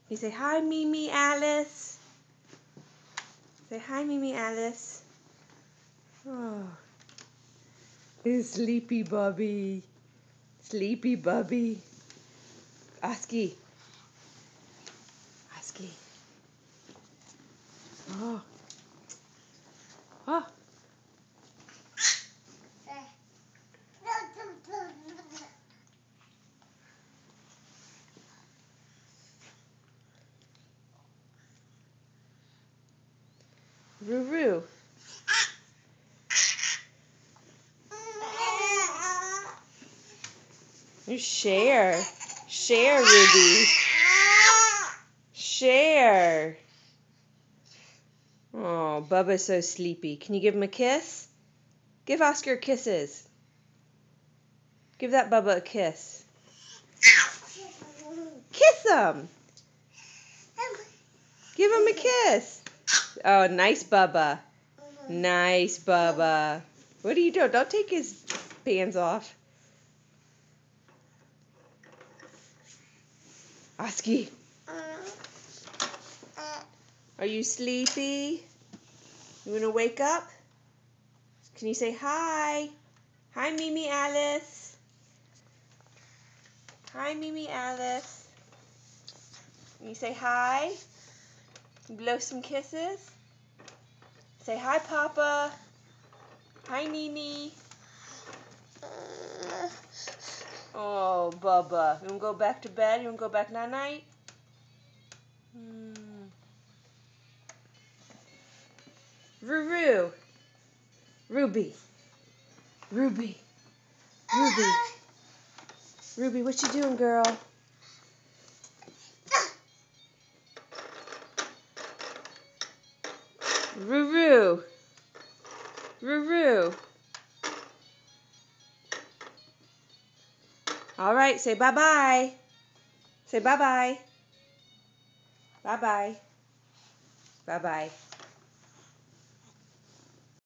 You say hi, Mimi Alice. Say hi, Mimi Alice. Oh, sleepy Bubby. Sleepy Bubby. Husky. Husky. Oh. Oh. Roo-roo. You share. Share, Ruby. Share. Oh, Bubba's so sleepy. Can you give him a kiss? Give Oscar kisses. Give that Bubba a kiss. Kiss him. Give him a kiss. Oh, nice Bubba. Nice Bubba. What are you doing? Don't take his pants off. Oski. Are you sleepy? You want to wake up? Can you say hi? Hi, Mimi Alice. Hi, Mimi Alice. Can you say hi? Blow some kisses? Say hi, Papa. Hi, Nini. Oh, Bubba. You want to go back to bed? You want to go back night-night? Roo-roo. Ruby. Ruby. Ruby. Ruby, what you doing, girl? Roo-roo. Roo-roo. All right, say bye-bye. Say bye-bye. Bye-bye. Bye-bye.